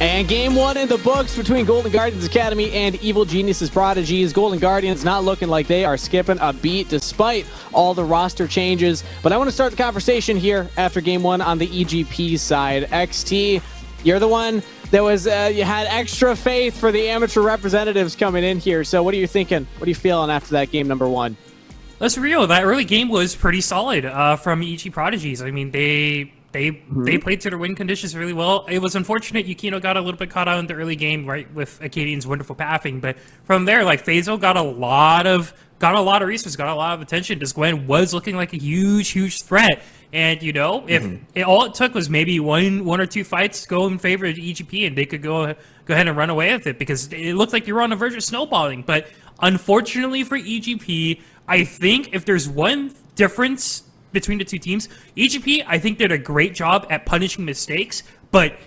And game one in the books between Golden Guardians Academy and Evil Geniuses Prodigies. Golden Guardians not looking like they are skipping a beat despite all the roster changes. But I want to start the conversation here after game one on the EGP side. XT, you're the one that was you had extra faith for the amateur representatives coming in here. So what are you thinking? What are you feeling after that game number one? Let's be real. That early game was pretty solid from EG Prodigies. I mean, they played to their win conditions really well. It was unfortunate Yukino got a little bit caught out in the early game, right, with Acadian's wonderful pathing. But from there, like, Faisal got a lot of resources, got a lot of attention. This Gwen was looking like a huge threat. And, you know, if all it took was maybe one or two fights go in favor of EGP, and they could go ahead and run away with it, because it looked like you were on the verge of snowballing. But unfortunately for EGP, I think if there's one difference between the two teams, EGP, I think, did a great job at punishing mistakes, but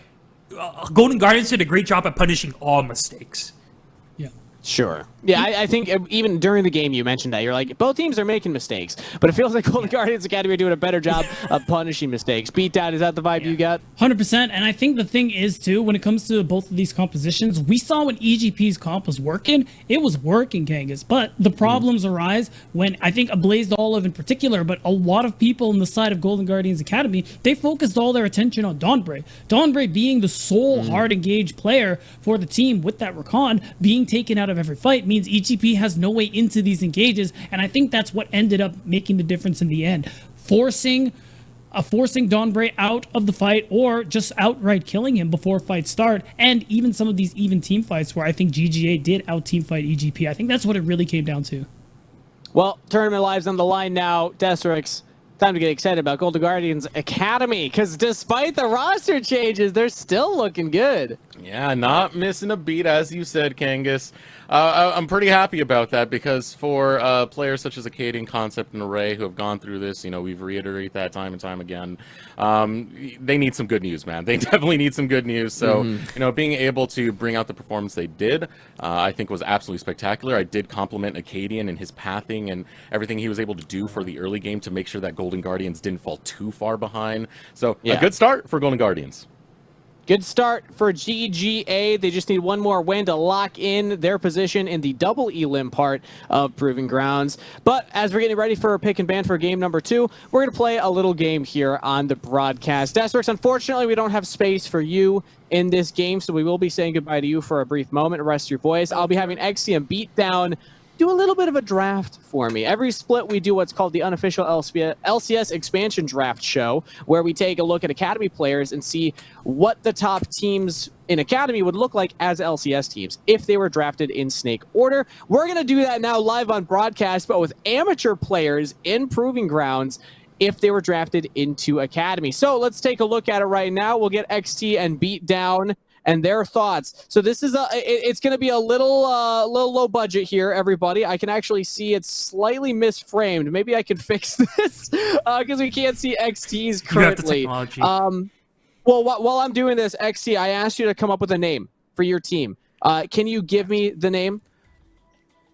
Golden Guardians did a great job at punishing all mistakes. Yeah. Sure. Yeah, I think even during the game you mentioned that. You're like, both teams are making mistakes, but it feels like Golden Guardians Academy are doing a better job of punishing mistakes. Beatdown, is that the vibe you got? 100%, and I think the thing is, too, when it comes to both of these compositions, we saw when EGP's comp was working, it was working, Kangas, but the problems arise when, I think, Ablaze Olive in particular, but a lot of people on the side of Golden Guardians Academy, they focused all their attention on Dawnbray. Dawnbray being the sole hard-engaged player for the team with that Rakan, being taken out of every fight means EGP has no way into these engages, and I think that's what ended up making the difference in the end. Forcing Dawnbray out of the fight, or just outright killing him before fights start, and even some of these even team fights where I think GGA did out-team fight EGP. I think that's what it really came down to. Well, tournament live's on the line now. Destrix, time to get excited about Golden Guardians Academy, because despite the roster changes, they're still looking good. Yeah, not missing a beat, as you said, Kangas. I'm pretty happy about that, because for players such as Acadian, Concept, and Array who have gone through this, you know, we've reiterated that time and time again. They need some good news, man. They definitely need some good news. So, you know, being able to bring out the performance they did, I think was absolutely spectacular. I did compliment Acadian and his pathing and everything he was able to do for the early game to make sure that Golden Guardians didn't fall too far behind. So, a good start for Golden Guardians. Good start for GGA. They just need one more win to lock in their position in the double elim part of Proving Grounds. But as we're getting ready for a pick and ban for game number two, we're going to play a little game here on the broadcast. Destrix, unfortunately, we don't have space for you in this game, so we will be saying goodbye to you for a brief moment to rest your voice. I'll be having XCM Beatdown do a little bit of a draft for me. Every split, we do what's called the unofficial LCS expansion draft show, where we take a look at Academy players and see what the top teams in Academy would look like as LCS teams if they were drafted in snake order. We're going to do that now live on broadcast, but with amateur players in Proving Grounds if they were drafted into Academy. So let's take a look at it right now. We'll get XT and Beatdown and their thoughts. So this is it's going to be a little low budget here, everybody. I can actually see it's slightly misframed. Maybe I can fix this because we can't see XT's currently. Well, while I'm doing this, XT, I asked you to come up with a name for your team. Can you give me the name?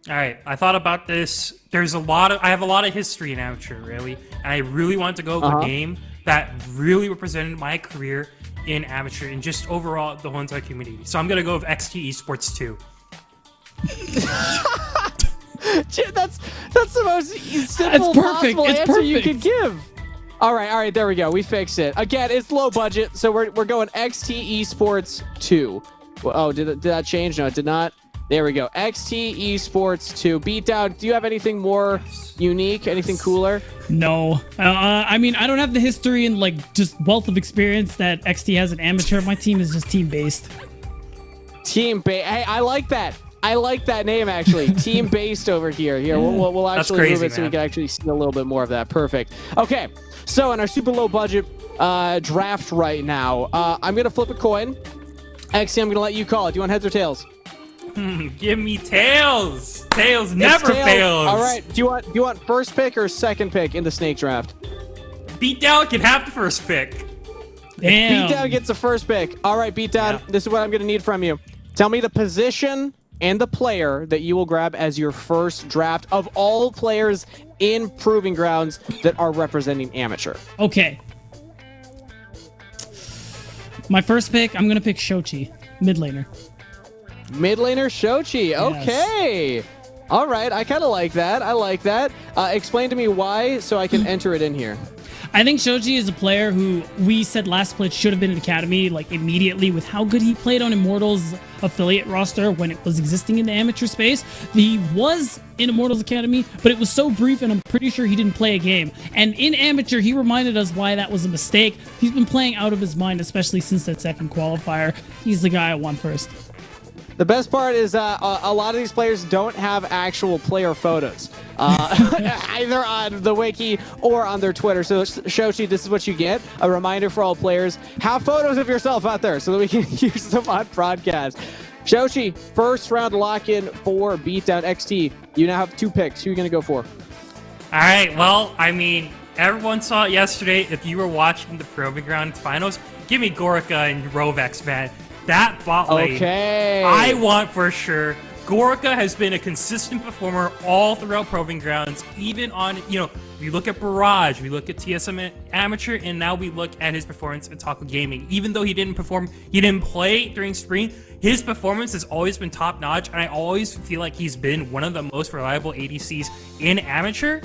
All right, I thought about this. I have a lot of history in amateur, really, and I really wanted to go with a name that really represented my career in amateur and just overall the whole entire community. So I'm gonna go with XT Esports 2. That's the most simple possible answer you could give. All right, there we go. We fixed it. Again, it's low budget, so we're going XT Esports 2. Oh, did that change? No, it did not. There we go. XT Esports 2. Beatdown, do you have anything more unique? Anything cooler? No. I mean, I don't have the history and, like, just wealth of experience that XT has in amateur. My team is just team-based. Team-based. Hey, I like that. I like that name, actually. Team-based over here. Here, we'll actually move it so we can actually see a little bit more of that. Perfect. Okay, so in our super low-budget draft right now, I'm going to flip a coin. XT, I'm going to let you call it. Do you want heads or tails? Give me tails. Tails never fails. All right. Do you want first pick or second pick in the snake draft? Beatdown can have the first pick. Damn. Beatdown gets the first pick. All right, Beatdown. Yeah. This is what I'm going to need from you. Tell me the position and the player that you will grab as your first draft of all players in Proving Grounds that are representing amateur. Okay. My first pick, I'm going to pick Shochi. Mid laner. Mid laner Shochi. Okay. All right. I kind of like that. I like that. Explain to me why so I can enter it in here. I think Shoji is a player who we said last split should have been in Academy like immediately with how good he played on Immortals affiliate roster when it was existing in the amateur space. He was in Immortals Academy, but it was so brief and I'm pretty sure he didn't play a game. And in amateur, he reminded us why that was a mistake. He's been playing out of his mind, especially since that second qualifier. He's the guy I want first. The best part is a lot of these players don't have actual player photos, either on the wiki or on their Twitter. So Shochi, this is what you get. A reminder for all players, have photos of yourself out there so that we can use them on broadcast. Shochi, first round lock-in for Beatdown XT. You now have 2 picks. Who are you going to go for? All right, well, I mean, everyone saw it yesterday. If you were watching the Proving Grounds finals, give me Gorica and Rovex, man. That bot lane, Okay. I want for sure. Gorica has been a consistent performer all throughout Proving Grounds, even on, we look at Barrage, we look at TSM Amateur, and now we look at his performance at Taco Gaming. Even though he didn't play during Spring, his performance has always been top-notch, and I always feel like he's been one of the most reliable ADCs in Amateur.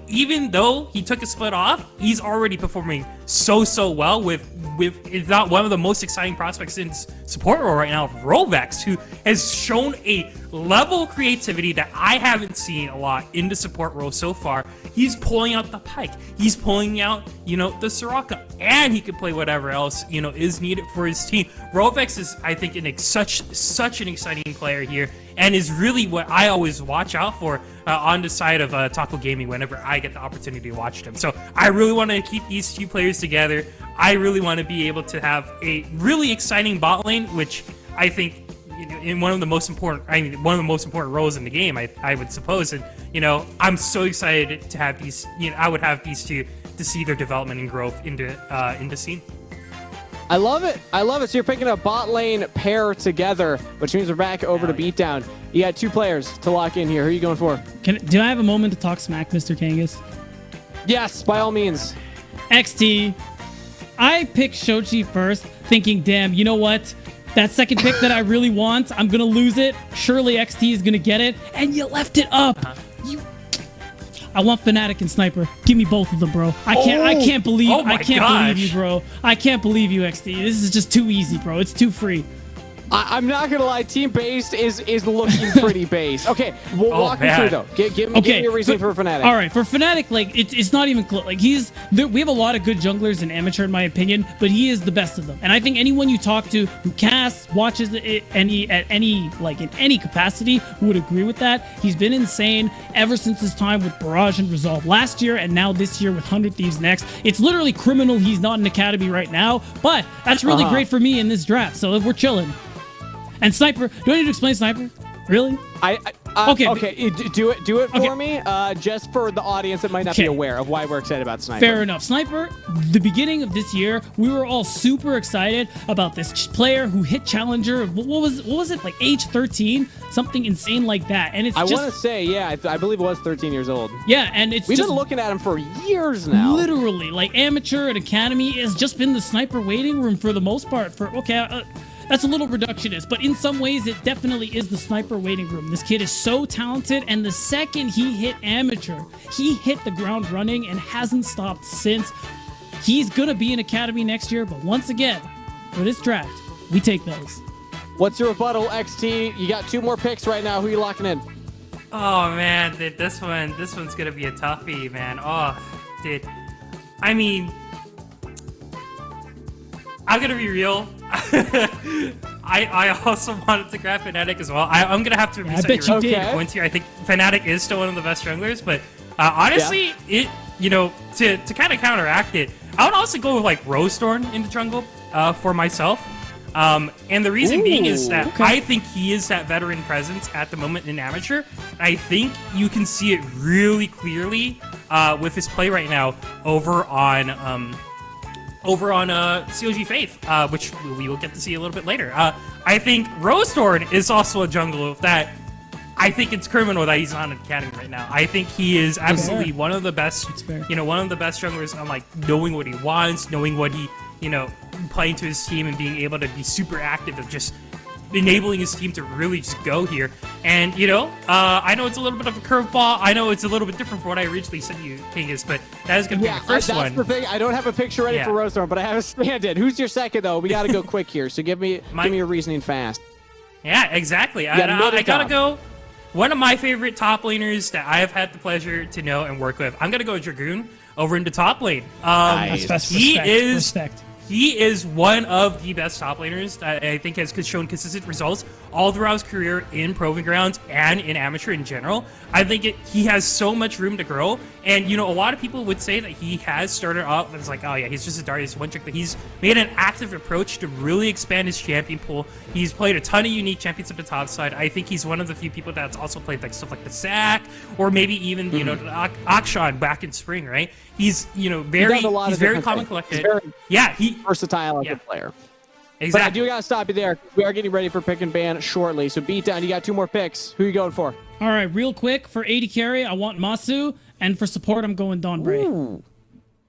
Even though he took a split off, he's already performing so well with if not one of the most exciting prospects in support role right now, Rovex, who has shown a level of creativity that I haven't seen a lot in the support role so far. He's pulling out the Pike. He's pulling out, the Soraka, and he can play whatever else, is needed for his team. Rovex is, I think, such an exciting player here, and is really what I always watch out for on the side of Taco Gaming whenever I get the opportunity to watch them. So I really want to keep these 2 players together. I really want to be able to have a really exciting bot lane, which I think in one of the most important roles in the game, I would suppose. And I'm so excited to have these. I would have these 2 to see their development and growth into scene. I love it. So you're picking a bot lane pair together, which means we're back over to Beatdown. You got 2 players to lock in here. Who are you going for? Do I have a moment to talk smack, Mr. Kangas? Yes, by all means. XT. I picked Shochi first, thinking, damn, you know what? That second pick that I really want, I'm going to lose it. Surely XT is going to get it. And you left it up. I want Fnatic and Sniper. Give me both of them, bro. I can't believe you, bro. I can't believe you, XT. This is just too easy, bro. It's too free. I'm not gonna lie, team based is looking pretty based. Okay, we'll walk me through though. Give me a reason for Fnatic. All right, for Fnatic, like it's not even close. Like we have a lot of good junglers in amateur, in my opinion, but he is the best of them. And I think anyone you talk to who casts, watches it in any capacity would agree with that. He's been insane ever since his time with Barrage and Resolve last year, and now this year with 100 Thieves next. It's literally criminal he's not in Academy right now, but that's really great for me in this draft. So we're chilling. And Sniper, do I need to explain Sniper? Really? Okay. Do it for me, just for the audience that might not be aware of why we're excited about Sniper. Fair enough. Sniper, the beginning of this year, we were all super excited about this player who hit Challenger. What was it, like age 13? Something insane like that. And I want to say, yeah, I believe it was 13 years old. Yeah, and we've been looking at him for years now. Literally, like amateur and Academy has just been the Sniper waiting room for the most part. That's a little reductionist, but in some ways, it definitely is the Sniper waiting room. This kid is so talented, and the second he hit amateur, he hit the ground running and hasn't stopped since. He's going to be in Academy next year, but once again, for this draft, we take those. What's your rebuttal, XT? You got 2 more picks right now. Who are you locking in? Oh, man, dude, this one's going to be a toughie, man. Oh, dude. I mean, I'm going to be real. I also wanted to grab Fnatic as well. I'm gonna have to reset your points here. I think Fnatic is still one of the best junglers, but honestly, to kind of counteract it, I would also go with like Rosethorn in the jungle for myself. And the reason being is that I think he is that veteran presence at the moment in amateur. I think you can see it really clearly with his play right now over on COG Faith, which we will get to see a little bit later. I think Rosethorn is also a jungler that I think it's criminal that he's not in Academy right now. I think he is absolutely one of the best, one of the best junglers on like knowing what he wants, knowing what he, playing to his team and being able to be super active and just enabling his team to really just go here. And, you know, I know it's a little bit of a curveball. I know it's a little bit different from what I originally sent you, Kingus, but that is going to be the first one. That's the thing. I don't have a picture ready for Rose Thorn, but I have a stand-in. Who's your second, though? We got to go quick here, so give me your reasoning fast. Yeah, exactly. I got to go. One of my favorite top laners that I have had the pleasure to know and work with, I'm going to go Dragoon over into top lane. Nice. Respect. He is one of the best top laners that I think has shown consistent results all throughout his career in Proving Grounds and in Amateur in general. I think he has so much room to grow. And, you know, a lot of people would say that he has started off as like, oh yeah, he's just a Darius one trick, but he's made an active approach to really expand his champion pool. He's played a ton of unique champions at the top side. I think he's one of the few people that's also played like stuff like the Sack, or maybe even, you know, Akshan back in spring, right? He's, you know, he's very common collected. He's versatile as a player. Exactly. But I do gotta stop you there. We are getting ready for pick and ban shortly. So Beatdown, you got 2 more picks. Who are you going for? All right, real quick, for AD carry, I want Masu, and for support, I'm going Donbray. Ooh.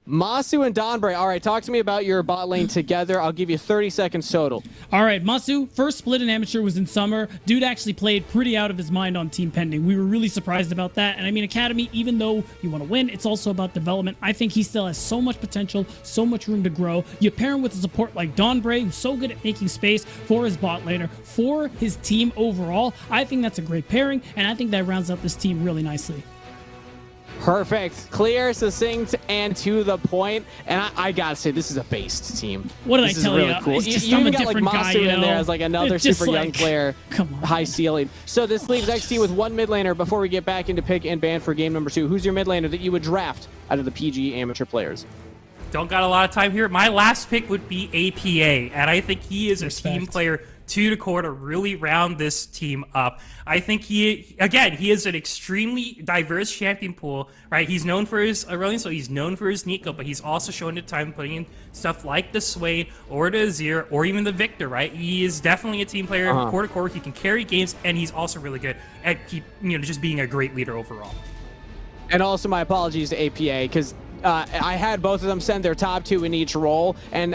Masu and Donbray. All right, talk to me about your bot lane together. I'll give you 30 seconds total. All right, Masu, first split in Amateur was in summer. Dude actually played pretty out of his mind on Team Pending. We were really surprised about that. And I mean, Academy, even though you want to win, it's also about development. I think he still has so much potential, so much room to grow. You pair him with a support like Donbray, who's so good at making space for his bot laner, for his team overall. I think that's a great pairing, and I think that rounds out this team really nicely. Perfect. Clear, succinct, and to the point. And I gotta say, this is a based team. What did this I tell you? Really cool. It's just, you I'm even a got like different guy, Masu in there as like another super young player. Come on. High ceiling. So this leaves XT with 1 mid laner before we get back into pick and ban for game number 2. Who's your mid laner that you would draft out of the PG amateur players? Don't got a lot of time here. My last pick would be APA, and I think he is a team player to the core to really round this team up. I think he is an extremely diverse champion pool, right? He's known for his Aurelion, so he's known for his Nico, but he's also shown the time putting in stuff like the Swain or the Azir or even the Victor, right? He is definitely a team player, core to core. He can carry games, and he's also really good at just being a great leader overall. And also my apologies to APA, because I had both of them send their top 2 in each role, and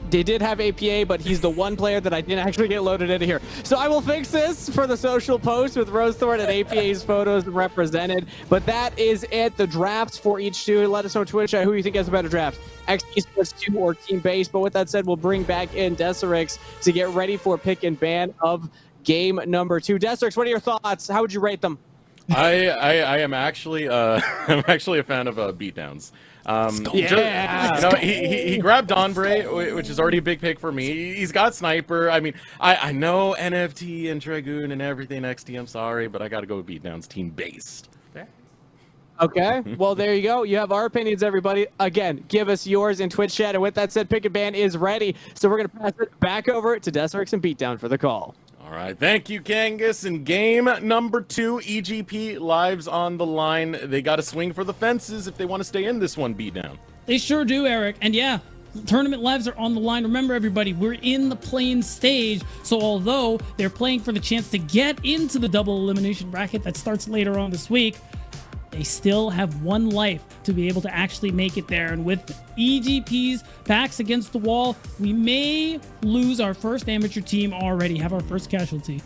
they did have APA, but he's the one player that I didn't actually get loaded into here. So I will fix this for the social post with Rose Thorn and APA's photos represented. But that is it. The drafts for each 2. Let us know on Twitch who you think has a better draft, XT Sports 2 or Team Base. But with that said, we'll bring back in Deserix to get ready for pick and ban of game number 2. Deserix, what are your thoughts? How would you rate them? I am actually I'm actually a fan of beatdowns. He grabbed Donbray, which is already a big pick for me. He's got Sniper. I mean, I know NFT and Dragoon and everything XT. I'm sorry, but I got to go with beatdowns team based. Okay, well, there you go. You have our opinions, everybody. Again, give us yours in Twitch chat. And with that said, pick and ban is ready. So we're going to pass it back over to Deserix and Beatdown for the call. All right, thank you, Kangas. In game number 2, EGP lives on the line. They got to swing for the fences if they want to stay in this one beatdown. They sure do, Eric. And yeah, tournament lives are on the line. Remember, everybody, we're in the playing stage. So although they're playing for the chance to get into the double elimination bracket that starts later on this week, they still have 1 life to be able to actually make it there. And with EGP's backs against the wall, we may lose our first amateur team already, have our first casualty.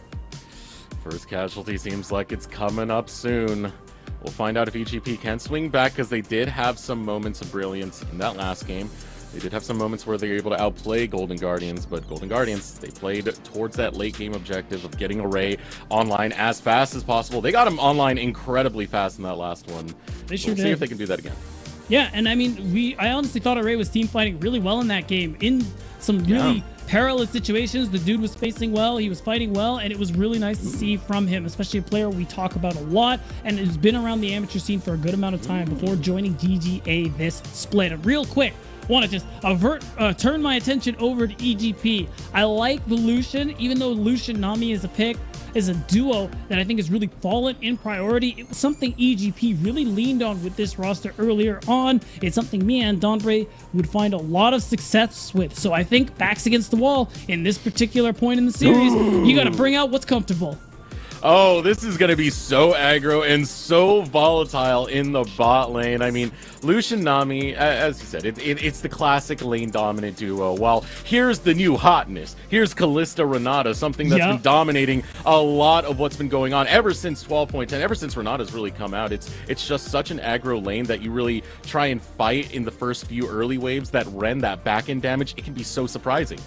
First casualty seems like it's coming up soon. We'll find out if EGP can swing back, because they did have some moments of brilliance in that last game. They did have some moments where they were able to outplay Golden Guardians, but Golden Guardians, they played towards that late game objective of getting Array online as fast as possible. They got him online incredibly fast in that last one. They sure did. We'll see if they can do that again. Yeah, and I mean, I honestly thought Array was team fighting really well in that game. In some really perilous situations, the dude was facing well, he was fighting well, and it was really nice to see from him, especially a player we talk about a lot and has been around the amateur scene for a good amount of time before joining GGA this split. And real quick, want to just turn my attention over to EGP. I like the Lucian, even though Lucian Nami is a duo that I think has really fallen in priority. It was something EGP really leaned on with this roster earlier on. It's something me and Donbray would find a lot of success with. So I think backs against the wall in this particular point in the series, you got to bring out what's comfortable. Oh, this is going to be so aggro and so volatile in the bot lane. I mean, Lucian Nami, as you said, it's the classic lane dominant duo. While here's the new hotness. Here's Kalista Renata, something that's been dominating a lot of what's been going on ever since 12.10, ever since Renata's really come out. It's just such an aggro lane that you really try and fight in the first few early waves. That Ren, that back-end damage, it can be so surprising.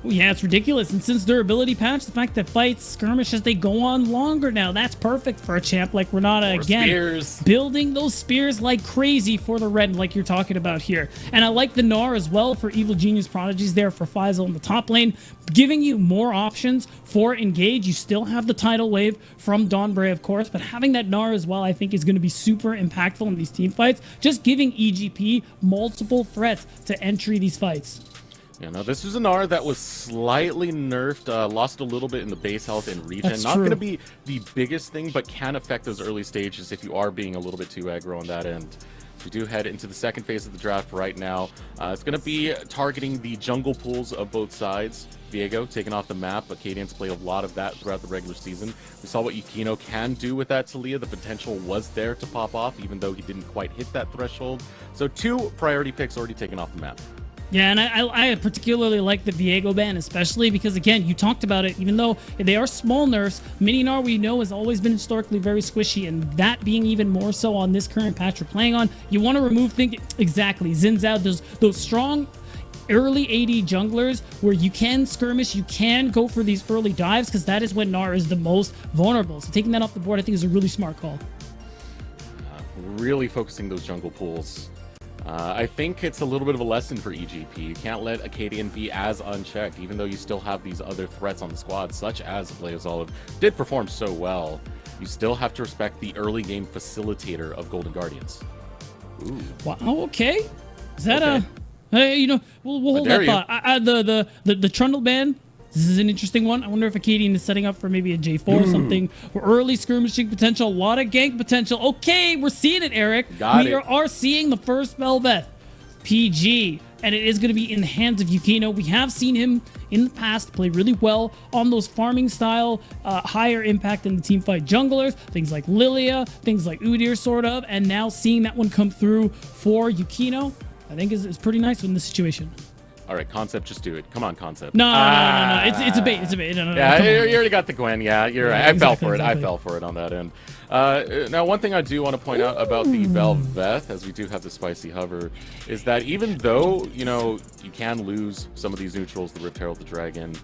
Yeah, it's ridiculous. And since durability patch, the fact that fights skirmish as they go on longer now, that's perfect for a champ like Renata. More again. Spears. Building those spears like crazy for the red, like you're talking about here. And I like the Gnar as well for Evil Genius Prodigies there for Faisal in the top lane, giving you more options for engage. You still have the tidal wave from Dawnbray, of course, but having that Gnar as well, I think, is going to be super impactful in these team fights. Just giving EGP multiple threats to entry these fights. Yeah, no, this was an R that was slightly nerfed, lost a little bit in the base health and regen. That's Not true. going to be the biggest thing, but can affect those early stages if you are being a little bit too aggro on that end. We do head into the second phase of the draft right now. It's going to be targeting the jungle pools of both sides. Viego taking off the map, but Cadians play a lot of that throughout the regular season. We saw what Yukino can do with that Talia. The potential was there to pop off, even though he didn't quite hit that threshold. So 2 priority picks already taken off the map. Yeah, and I particularly like the Viego ban, especially because, again, you talked about it, even though they are small nerfs, Mini Gnar, we know, has always been historically very squishy, and that being even more so on this current patch we're playing on, you want to remove things. Exactly. Xin Zhao, those strong early AD junglers where you can skirmish, you can go for these early dives, because that is when Gnar is the most vulnerable. So taking that off the board, I think, is a really smart call. Really focusing those jungle pools. I think it's a little bit of a lesson for EGP. You can't let Acadian be as unchecked, even though you still have these other threats on the squad, such as Blaze Olive did perform so well. You still have to respect the early game facilitator of Golden Guardians. Ooh. Wow, okay. Is that Okay. you know, we'll hold that thought. The Trundle ban, this is an interesting one. I wonder if Acadian is setting up for maybe a J4 or something. Or early skirmishing potential, a lot of gank potential. Okay, we're seeing it, Eric. We are seeing the first Belveth PG, and it is going to be in the hands of Yukino. We have seen him in the past play really well on those farming style, higher impact in the teamfight junglers, things like Lilia, things like Udyr, sort of, and now seeing that one come through for Yukino, I think is pretty nice in this situation. All right, Concept, just do it. Come on, Concept. No. It's a bait. It's a bait. No, yeah, you already got the Gwen. Yeah, you're right. I fell for it. Exactly. I fell for it on that end. Now, one thing I do want to point out about the Belveth, as we do have the spicy hover, is that even though, you know, you can lose some of these neutrals, the Rift Herald, the Dragon,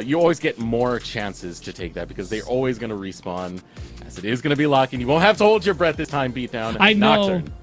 you always get more chances to take that because they're always going to respawn, as it is going to be locking. You won't have to hold your breath this time, Beatdown. I know. Nocturne.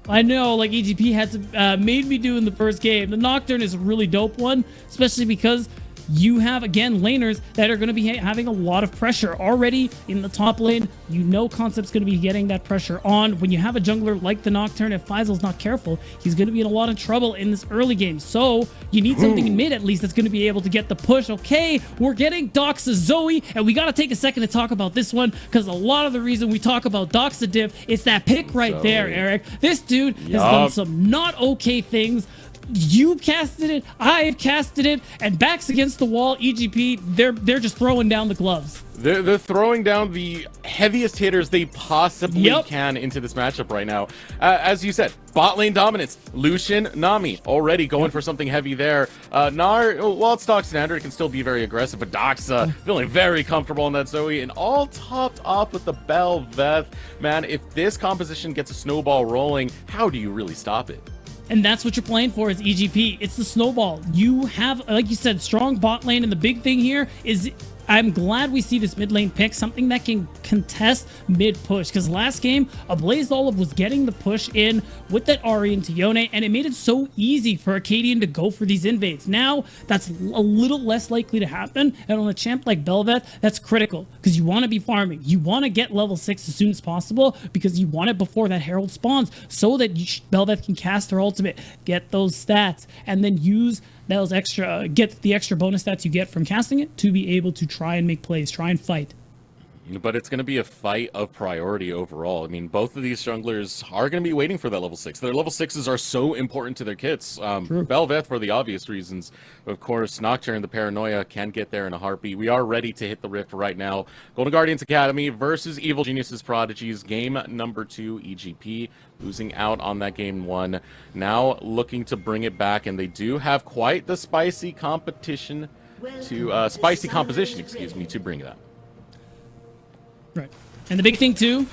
I know, like EGP had to made me do in the first game. The Nocturne is a really dope one, especially because you have, again, laners that are going to be having a lot of pressure already in the top lane. You know Concept's going to be getting that pressure on. When you have a jungler like the Nocturne, if Faisal's not careful, he's going to be in a lot of trouble in this early game. So you need something in mid, at least, that's going to be able to get the push. Okay, we're getting Doxa Zoe, and we got to take a second to talk about this one, because a lot of the reason we talk about Doxa Div, it's that pick right there, Eric. This dude has done some not okay things. You casted it, I've casted it, and backs against the wall, EGP, they're just throwing down the gloves. They're throwing down the heaviest hitters they possibly can into this matchup right now. As you said, bot lane dominance. Lucian, Nami already going for something heavy there. Gnar, while it's stock standard, it can still be very aggressive, but Doxa feeling very comfortable in that Zoe, and all topped off with the Belveth. Man, if this composition gets a snowball rolling, how do you really stop it? And that's what you're playing for is EGP. It's the snowball. You have, like you said, strong bot lane, and the big thing here is I'm glad we see this mid lane pick, something that can contest mid push, because last game, Blaze Olive was getting the push in with that Ahri into Yone, and it made it so easy for Acadian to go for these invades. Now, that's a little less likely to happen, and on a champ like Belveth, that's critical, because you want to be farming. You want to get level 6 as soon as possible, because you want it before that Herald spawns, so that Belveth can cast her ultimate, get those stats, and then use those get the extra bonus stats you get from casting it to be able to try and make plays, try and fight. But it's going to be a fight of priority overall. I mean, both of these junglers are going to be waiting for that level 6. Their level 6s are so important to their kits. Belveth for the obvious reasons. Of course, Nocturne, the Paranoia, can get there in a heartbeat. We are ready to hit the Rift right now. Golden Guardians Academy versus Evil Geniuses Prodigies. Game number 2, EGP. Losing out on that game 1. Now looking to bring it back, and they do have quite the spicy competition to... spicy composition, excuse me, to bring that. Right. And the big thing, too,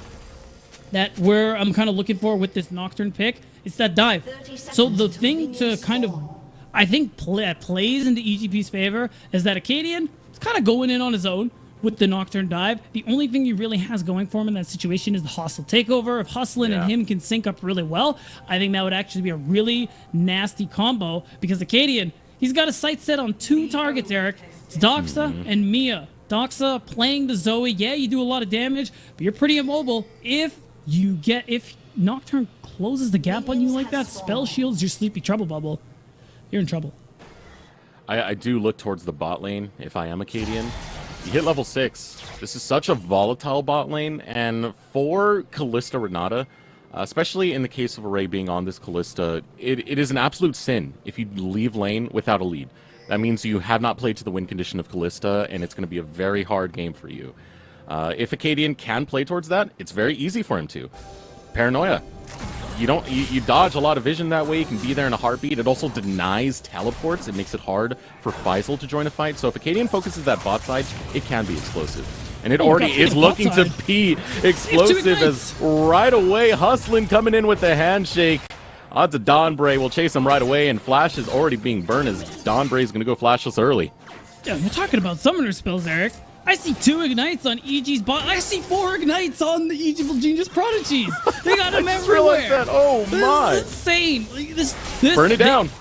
that where I'm kind of looking for with this Nocturne pick, is that dive. So the thing to kind of, I think, plays into EGP's favor is that Acadian is kind of going in on his own with the Nocturne dive. The only thing he really has going for him in that situation is the hostile takeover. If Hustlin and him can sync up really well, I think that would actually be a really nasty combo, because Acadian, he's got a sight set on 2 targets, Eric. It's Doxa and Mia. Doxa playing the Zoe, yeah, you do a lot of damage, but you're pretty immobile. If Nocturne closes the gap on you like that, spell shields your sleepy trouble bubble, you're in trouble. I do look towards the bot lane if I am Acadian. You hit level 6. This is such a volatile bot lane, and for Kalista Renata, especially in the case of Array being on this Kalista, it is an absolute sin if you leave lane without a lead. That means you have not played to the win condition of Kalista, and it's going to be a very hard game for you. If Acadian can play towards that, it's very easy for him to. Paranoia. You dodge a lot of vision that way. You can be there in a heartbeat. It also denies teleports. It makes it hard for Faisal to join a fight. So if Acadian focuses that bot side, it can be explosive. And it already is looking to be explosive as right away Hustlin coming in with the handshake. Odds of Dawnbray will chase him right away, and Flash is already being burned as Dawnbray is going to go flashless early. Yeah, we're talking about summoner spells, Eric. I see 2 ignites on EG's bot. I see 4 ignites on the Evil Genius Prodigies. They got them everywhere. That. Oh my! This is insane. Like, this burn it down.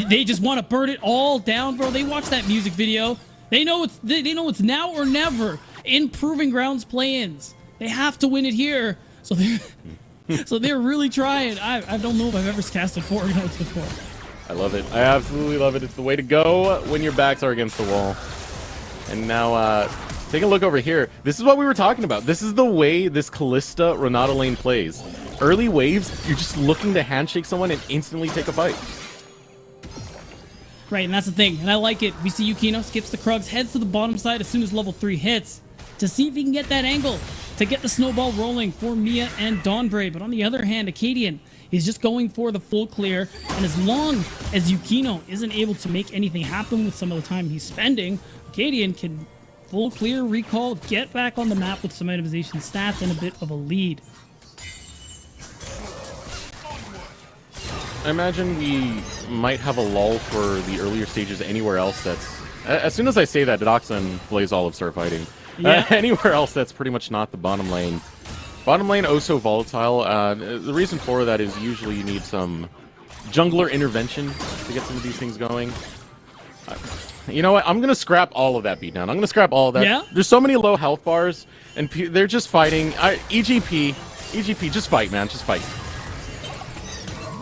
They just want to burn it all down, bro. They watch that music video. They know it's now or never in Proving Grounds play-ins. They have to win it here. So they're really trying. I don't know if I've ever casted 4 ignites before. I love it. I absolutely love it. It's the way to go when your backs are against the wall. And now, take a look over here. This is what we were talking about. This is the way this Kalista Renata lane plays. Early waves, you're just looking to handshake someone and instantly take a fight. Right, and that's the thing. And I like it. We see Yukino skips the Krugs, heads to the bottom side as soon as level 3 hits to see if he can get that angle to get the snowball rolling for Mia and Dawnbray. But on the other hand, Acadian is just going for the full clear. And as long as Yukino isn't able to make anything happen with some of the time he's spending, Acadian can full clear, recall, get back on the map with some itemization stats and a bit of a lead. I imagine we might have a lull for the earlier stages anywhere else that's... As soon as I say that, Doxa plays all of Start Fighting. Yeah. Anywhere else that's pretty much not the bottom lane. Bottom lane, oh so volatile. The reason for that is usually you need some jungler intervention to get some of these things going. You know what? I'm going to scrap all of that beatdown. I'm going to scrap all of that. Yeah? There's so many low health bars, and they're just fighting. EGP, just fight, man. Just fight.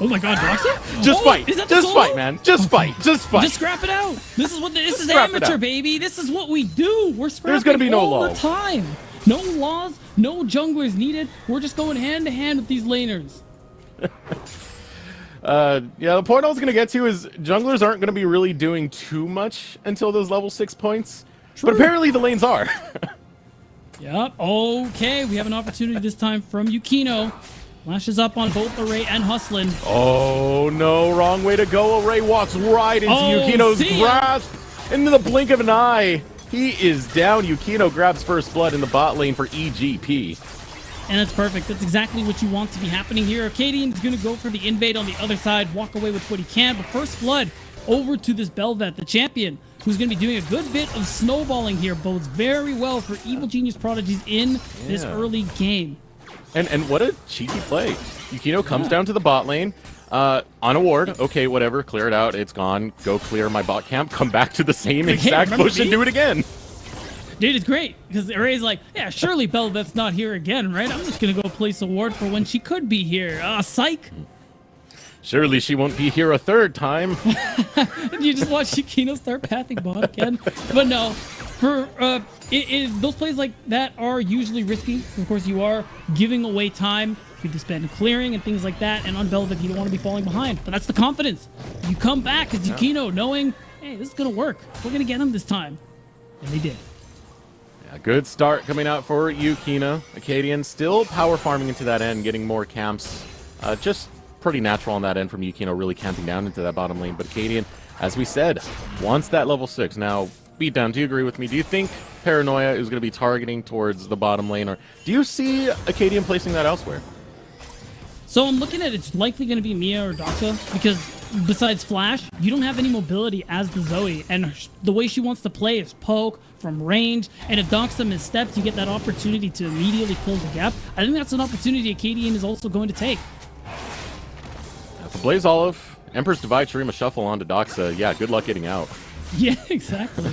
Oh my god, Doxa? Just fight. Just fight, man. Just fight. Just fight. Just scrap it out. This is amateur, baby. This is what we do. We're scrapping There's gonna be no all law. the time. No laws, no junglers needed. We're just going hand to hand with these laners. Yeah, the point I was going to get to is junglers aren't going to be really doing too much until those level 6 points. True. But apparently the lanes are. Yep. Okay, we have an opportunity this time from Yukino. Flashes up on both Array and Hustlin. Oh, no. Wrong way to go. Array walks right into Yukino's grasp. Into the blink of an eye. He is down. Yukino grabs first blood in the bot lane for EGP. And that's perfect. That's exactly what you want to be happening here. Acadian's going to go for the invade on the other side, walk away with what he can. But first blood over to this Belveth, the champion, who's going to be doing a good bit of snowballing here. Bodes very well for Evil Genius Prodigies in this early game. And what a cheeky play. Yukino comes down to the bot lane. On a ward. Okay, whatever. Clear it out. It's gone. Go clear my bot camp. Come back to the same exact bush and do it again. Dude, it's great, because Array's like, yeah, surely Belveth's not here again, right? I'm just going to go place a ward for when she could be here. Psych. Surely she won't be here a third time. You just watch Yukino start pathing bot again. But no, For those plays like that are usually risky. Of course, you are giving away time. You have to spend clearing and things like that. And on Belvic, you don't want to be falling behind. But that's the confidence. You come back as Yukino knowing, hey, this is going to work. We're going to get him this time. And they did. Yeah, good start coming out for Yukino. Acadian still power farming into that end, getting more camps. Just pretty natural on that end from Yukino, really camping down into that bottom lane. But Acadian, as we said, wants that level 6. Now, Beatdown, do you agree with me? Do you think Paranoia is going to be targeting towards the bottom lane, or do you see Acadian placing that elsewhere? So I'm looking at it's likely going to be Mia or Doxa, because besides Flash, you don't have any mobility as the Zoe, and the way she wants to play is poke from range, and if Doxa missteps, you get that opportunity to immediately close the gap. I think that's an opportunity Acadian is also going to take. For Blaze Olive, Emperor's Divide, Shurima Shuffle onto Doxa. Yeah, good luck getting out. Yeah, exactly.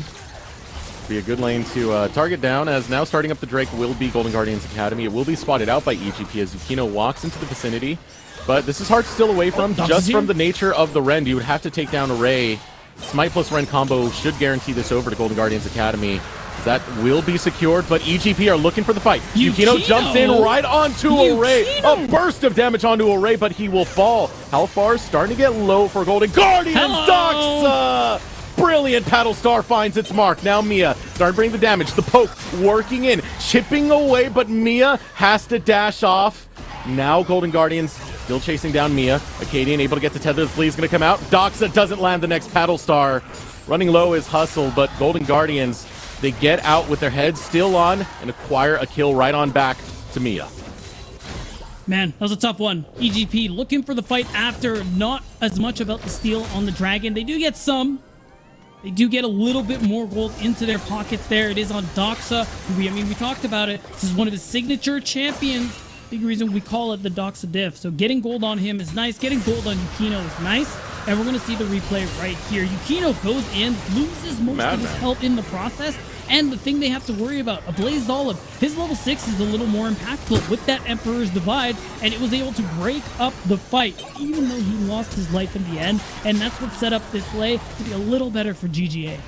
Be a good lane to target down, as now starting up the Drake will be Golden Guardians Academy. It will be spotted out by EGP as Yukino walks into the vicinity, but this is hard to steal away from, just from the nature of the Rend. You would have to take down Array. Smite plus Rend combo should guarantee this over to Golden Guardians Academy. That will be secured, but EGP are looking for the fight. Yukino jumps in right onto Array. A burst of damage onto Array, but he will fall. How far? Starting to get low for Golden Guardians. Doxa! Brilliant Paddle Star finds its mark. Now Mia starting to bring the damage. The poke working in, chipping away, but Mia has to dash off. Now Golden Guardians still chasing down Mia. Acadian able to get to tether. The flea is going to come out. Doxa doesn't land the next Paddle Star. Running low is Hustle, but Golden Guardians, they get out with their heads still on and acquire a kill right on back to Mia. Man, that was a tough one. EGP looking for the fight after, not as much about the steal on the Dragon. They do get some. They do get a little bit more gold into their pockets there. It is on Doxa. We talked about it. This is one of his signature champions. Big reason we call it the Doxa diff. So getting gold on him is nice. Getting gold on Yukino is nice. And we're going to see the replay right here. Yukino goes in, loses most of his health in the process. And the thing they have to worry about, a Blazed Olive, his level 6 is a little more impactful with that Emperor's Divide, and it was able to break up the fight, even though he lost his life in the end. And that's what set up this play to be a little better for GGA.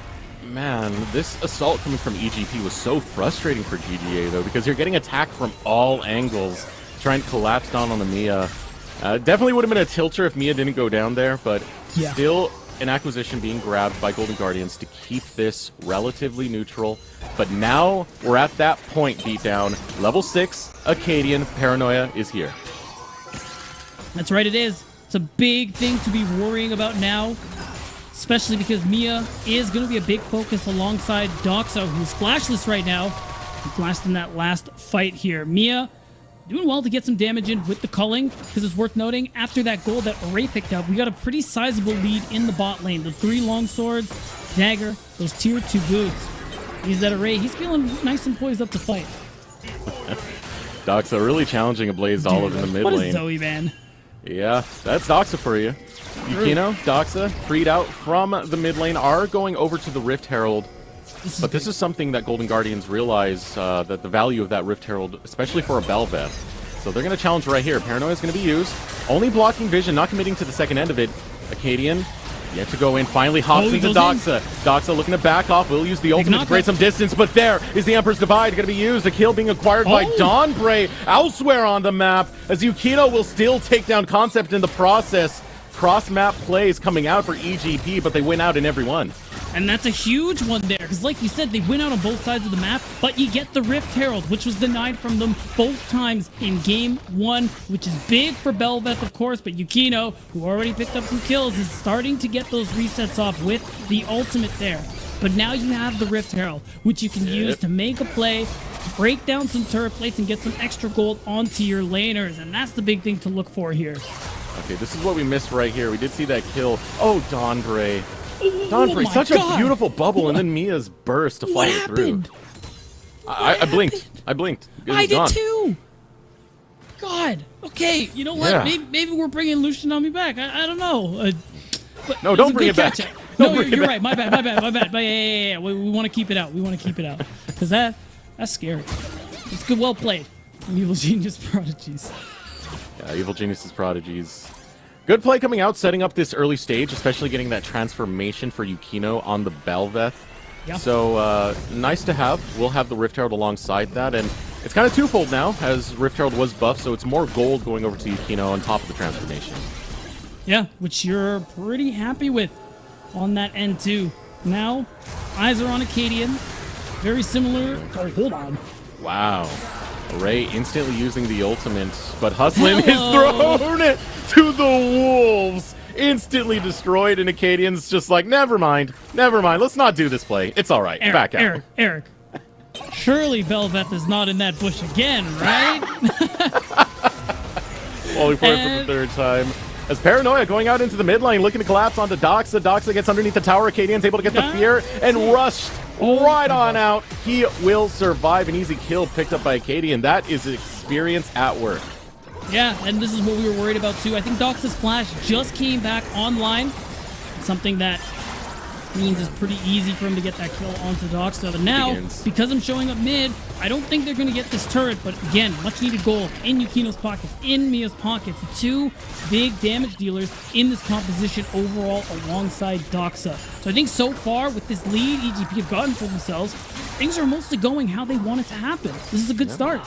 Man, this assault coming from EGP was so frustrating for GGA, though, because you're getting attacked from all angles, trying to collapse down on the Mia. Definitely would have been a tilter if Mia didn't go down there, but still an acquisition being grabbed by Golden Guardians to keep this relatively neutral. But now we're at that point, Beatdown. Level 6, Acadian, Paranoia is here. That's right, it is. It's a big thing to be worrying about now, especially because Mia is going to be a big focus alongside Doxa, who's flashless right now. He flashed in that last fight here. Mia doing well to get some damage in with the culling, because it's worth noting, after that gold that Array picked up, we got a pretty sizable lead in the bot lane. The 3 long swords, dagger, those tier 2 boots. He's that Array. He's feeling nice and poised up to fight. Doxa really challenging a Blaze Olive in the mid lane. What is Zoe, man? Yeah, that's Doxa for you. Yukino, Doxa, freed out from the mid lane, are going over to the Rift Herald. But this is something that Golden Guardians realize, that the value of that Rift Herald, especially for a Bel'Veth. So they're going to challenge right here. Paranoia is going to be used. Only blocking vision, not committing to the second end of it. Acadian yet to go in. Finally hops into Doxa. Doxa looking to back off. Will use the ultimate to create some distance, but there is the Emperor's Divide going to be used. A kill being acquired by Dawnbray elsewhere on the map, as Yukino will still take down Concept in the process. Cross-map plays coming out for EGP, but they win out in every one. And that's a huge one there, because like you said, they win out on both sides of the map, but you get the Rift Herald, which was denied from them both times in Game 1, which is big for Bel'Veth, of course, but Yukino, who already picked up some kills, is starting to get those resets off with the ultimate there. But now you have the Rift Herald, which you can use to make a play, break down some turret plates, and get some extra gold onto your laners, and that's the big thing to look for here. Okay, this is what we missed right here. We did see that kill. Oh, Dawnbray. Dawnbray, such a beautiful bubble, and then Mia's burst to follow through. I blinked. I blinked. I did too. God. Okay, you know what? Yeah. Maybe we're bringing Lucianami back. I don't know. No, don't bring it back. No, you're right. My bad. Yeah. We want to keep it out. Because that's scary. It's good. Well played. Evil Genius Prodigies. Yeah, Evil Genius's Prodigies. Good play coming out, setting up this early stage, especially getting that transformation for Yukino on the Bel'Veth. Yeah. So nice to have. We'll have the Rift Herald alongside that, and it's kind of twofold now, as Rift Herald was buffed, so it's more gold going over to Yukino on top of the transformation. Yeah, which you're pretty happy with on that end too. Now, eyes are on Acadian. Very similar. Oh, hold on. Wow. Ray instantly using the ultimate, but Hustlin is thrown it to the wolves. Instantly destroyed, and Acadian's just like, never mind. Let's not do this play. It's all right. Back out. Eric. Surely Belveth is not in that bush again, right? Falling for it for the third time. As Paranoia going out into the mid lane, looking to collapse onto Doxa. Doxa gets underneath the tower. Acadian's able to get the fear and rushed right on out. He will survive. An easy kill picked up by Acadian. That is experience at work. Yeah, and this is what we were worried about too. I think Doxa's flash just came back online. Something that means it's pretty easy for him to get that kill onto Doxa. But now, because I'm showing up mid, I don't think they're going to get this turret. But again, much needed gold in Yukino's pockets, in Mia's pockets. Two big damage dealers in this composition overall alongside Doxa. So I think so far with this lead EGP have gotten for themselves, things are mostly going how they want it to happen. This is a good start.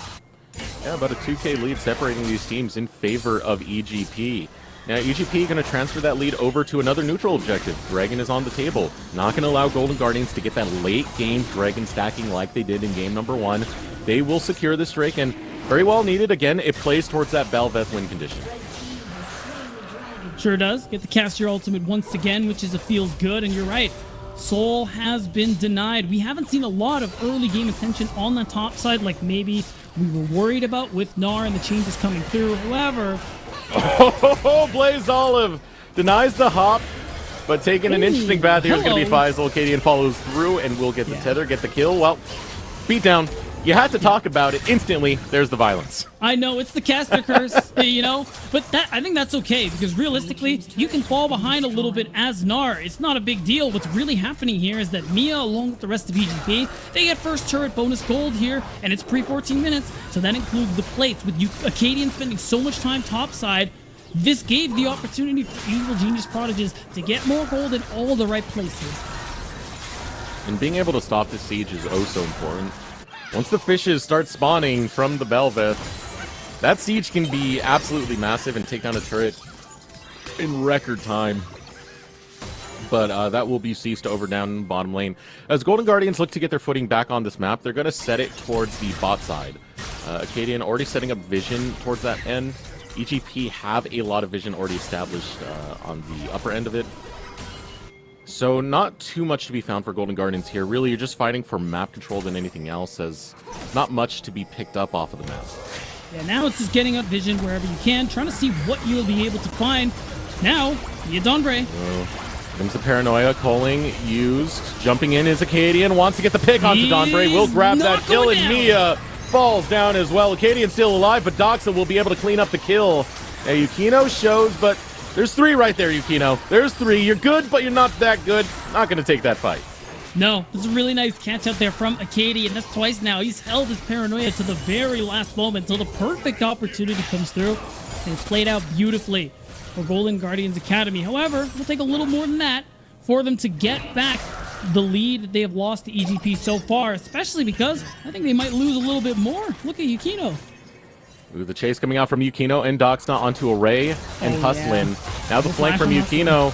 Yeah, about a 2K lead separating these teams in favor of EGP. Now, EGP going to transfer that lead over to another neutral objective. Dragon is on the table. Not going to allow Golden Guardians to get that late game Dragon stacking like they did in game number 1. They will secure this Drake, and very well needed. Again, it plays towards that Belveth win condition. Sure does. Get to cast your ultimate once again, which is a feels good, and you're right. Soul has been denied. We haven't seen a lot of early game attention on the top side like maybe we were worried about with Gnar and the changes coming through. However... Oh, Blaze Olive denies the hop, but taking an interesting path here is going to be Faisal. Acadian follows through and will get the tether, get the kill. Well, beat down. You had to talk about it instantly. There's the violence. I know, it's the caster curse, you know, but I think that's okay because realistically, you can fall behind a little bit as Gnar. It's not a big deal. What's really happening here is that Mia, along with the rest of EGP, they get first turret bonus gold here, and it's pre-14 minutes, so that includes the plates. With Acadian spending so much time topside, this gave the opportunity for Evil Genius Prodigies to get more gold in all the right places. And being able to stop this siege is oh so important. Once the fishes start spawning from the Belveth, that siege can be absolutely massive and take down a turret in record time. But that will be ceased over down bottom lane. As Golden Guardians look to get their footing back on this map, they're going to set it towards the bot side. Acadian already setting up vision towards that end. EGP have a lot of vision already established on the upper end of it. So not too much to be found for Golden Guardians here. Really, you're just fighting for map control than anything else, as not much to be picked up off of the map. Yeah, now it's just getting up vision wherever you can, trying to see what you'll be able to find. Now, Mia Donbre. Comes the Paranoia, calling, used, jumping in is Acadian, wants to get the pick onto Donbre, will grab that kill, and Mia falls down as well. Acadian's still alive, but Doxa will be able to clean up the kill. Now, Yukino shows, but there's 3 right there, Yukino. There's 3. You're good, but you're not that good. Not going to take that fight. No, this is a really nice catch out there from Acadian. That's twice now. He's held his Paranoia to the very last moment until the perfect opportunity comes through. And it's played out beautifully for Golden Guardians Academy. However, it'll take a little more than that for them to get back the lead that they have lost to EGP so far, especially because I think they might lose a little bit more. Look at Yukino. Ooh, the chase coming out from Yukino and Doxa onto Array and Hustlin. Yeah. Now the flank from Yukino.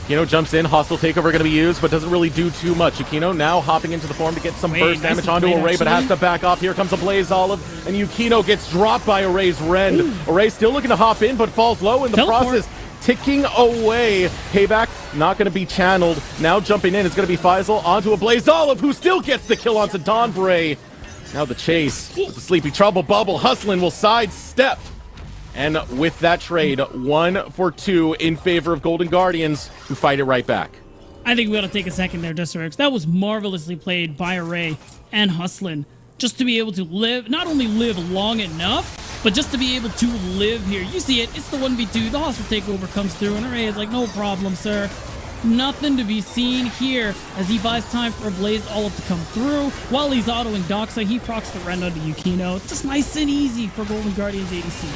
Yukino jumps in, hostile takeover going to be used, but doesn't really do too much. Yukino now hopping into the form to get some burst damage onto Array, but has to back off. Here comes a Blaze Olive, and Yukino gets dropped by Array's Rend. Ooh. Array still looking to hop in, but falls low in the process. Ticking away. Payback not going to be channeled. Now jumping in is going to be Faisal onto a Blaze Olive, who still gets the kill onto Donbre. Now the chase with the Sleepy Trouble Bubble. Hustlin will sidestep. And with that trade, 1 for 2 in favor of Golden Guardians, who fight it right back. I think we ought to take a second there, Deserex. That was marvelously played by Array and Hustlin. Just to be able to live, not only live long enough, but just to be able to live here. You see it, it's the 1v2. The hostile takeover comes through, and Array is like, no problem, sir. Nothing to be seen here as he buys time for a Blaze Olive to come through. While he's autoing Doxa, he procs the Rend onto Yukino. It's just nice and easy for Golden Guardians ADC.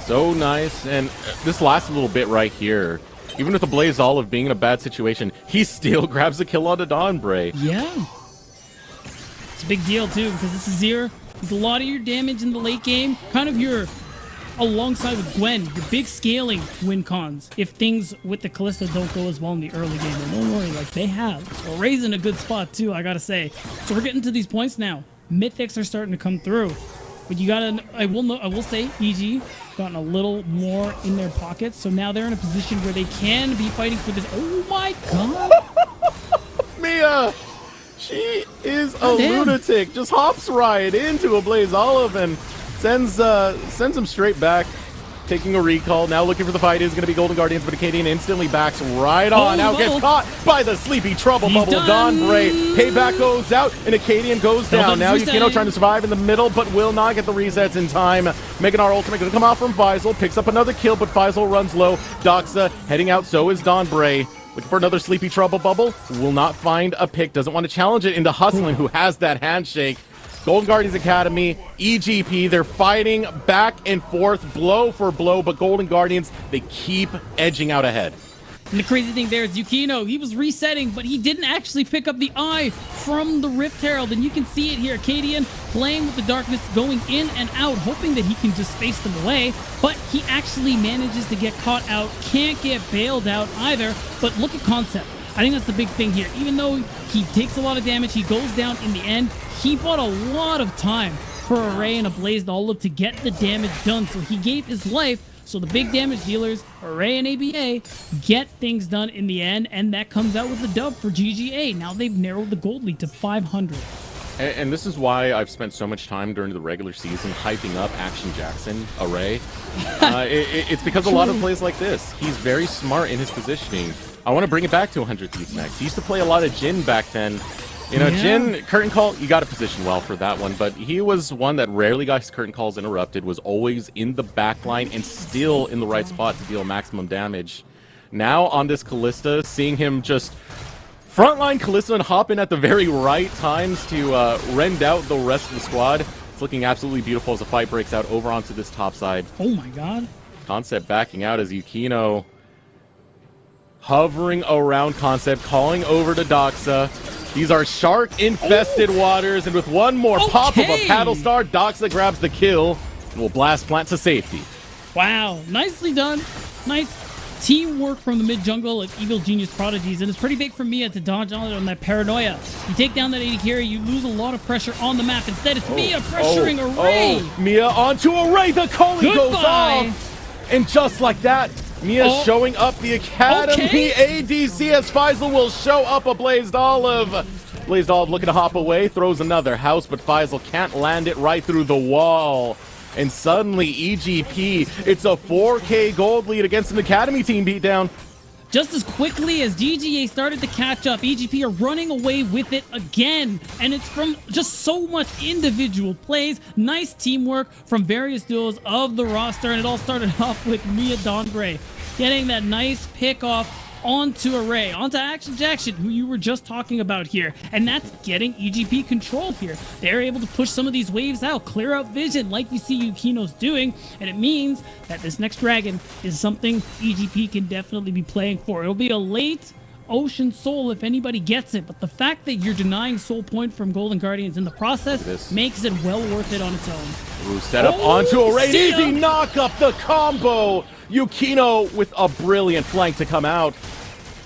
So nice, and this last little bit right here, even with the Blaze Olive being in a bad situation, he still grabs a kill onto Dawnbray. Yeah. It's a big deal, too, because this is here. It's a lot of your damage in the late game. Kind of your, alongside with Gwen, your big scaling win cons. If things with the Kalista don't go as well in the early game. And don't worry, like they have. So Ray's in a good spot, too, I gotta say. So we're getting to these points now. Mythics are starting to come through. But you gotta, I will say, EG gotten a little more in their pockets. So now they're in a position where they can be fighting for this. Oh my god! Mia! She is a lunatic. Just hops right into a Blaze Olive and sends him straight back. Taking a recall. Now looking for the fight is going to be Golden Guardians, but Acadian instantly backs right on. Now gets caught by the sleepy trouble bubble of Dawnbray. Payback goes out, and Acadian goes down. Now Yukino trying to survive in the middle, but will not get the resets in time. Making our ultimate going to come out from Faisal. Picks up another kill, but Faisal runs low. Doxa heading out, so is Dawnbray. Looking for another sleepy trouble bubble. Will not find a pick. Doesn't want to challenge it into Hustling, who has that handshake. Golden Guardians Academy, EGP, they're fighting back and forth, blow for blow, but Golden Guardians, they keep edging out ahead. And the crazy thing there is Yukino, he was resetting, but he didn't actually pick up the eye from the Rift Herald. And you can see it here, Acadian playing with the darkness, going in and out, hoping that he can just space them away. But he actually manages to get caught out, can't get bailed out either. But look at Concept. I think that's the big thing here. Even though he takes a lot of damage, he goes down in the end. He bought a lot of time for Array and a Blazed Olive to get the damage done. So he gave his life so the big damage dealers, Array and ABA, get things done in the end. And that comes out with the dub for GGA. Now they've narrowed the gold lead to 500. And this is why I've spent so much time during the regular season hyping up Action Jackson, Array. It's because a lot of plays like this. He's very smart in his positioning. I want to bring it back to 100 Thieves next. He used to play a lot of Jhin back then. You know, Jhin, curtain call, you got to position well for that one, but he was one that rarely got his curtain calls interrupted, was always in the back line and still in the right spot to deal maximum damage. Now on this Kalista, seeing him just frontline Kalista and hop in at the very right times to rend out the rest of the squad. It's looking absolutely beautiful as the fight breaks out over onto this top side. Oh my god. Concept backing out as Yukino hovering around Concept, calling over to Doxa. These are shark-infested waters, and with one more pop of a paddle star, Doxa grabs the kill and will blast plant to safety. Wow, nicely done. Nice teamwork from the mid-jungle of Evil Genius Prodigies, and it's pretty big for Mia to dodge on that paranoia. You take down that AD carry, you lose a lot of pressure on the map. Instead, it's Mia pressuring Array. Mia onto Array, the calling goes off! And just like that, Mia's showing up the Academy ADC as Faisal will show up a Blazed Olive. Blazed Olive looking to hop away, throws another house, but Faisal can't land it right through the wall. And suddenly, EGP, it's a 4K gold lead against an Academy team beatdown. Just as quickly as GGA started to catch up, EGP are running away with it again. And it's from just so much individual plays, nice teamwork from various duos of the roster. And it all started off with Mia Dawnbray getting that nice pick off onto Array, onto Action Jackson, who you were just talking about here. And that's getting EGP control here. They're able to push some of these waves out, clear out vision like you see Yukino's doing. And it means that this next dragon is something EGP can definitely be playing for. It'll be a late Ocean Soul if anybody gets it, but the fact that you're denying Soul Point from Golden Guardians in the process makes it well worth it on its own. Ooh, set up onto Array, easy knock up the combo. Yukino with a brilliant flank to come out.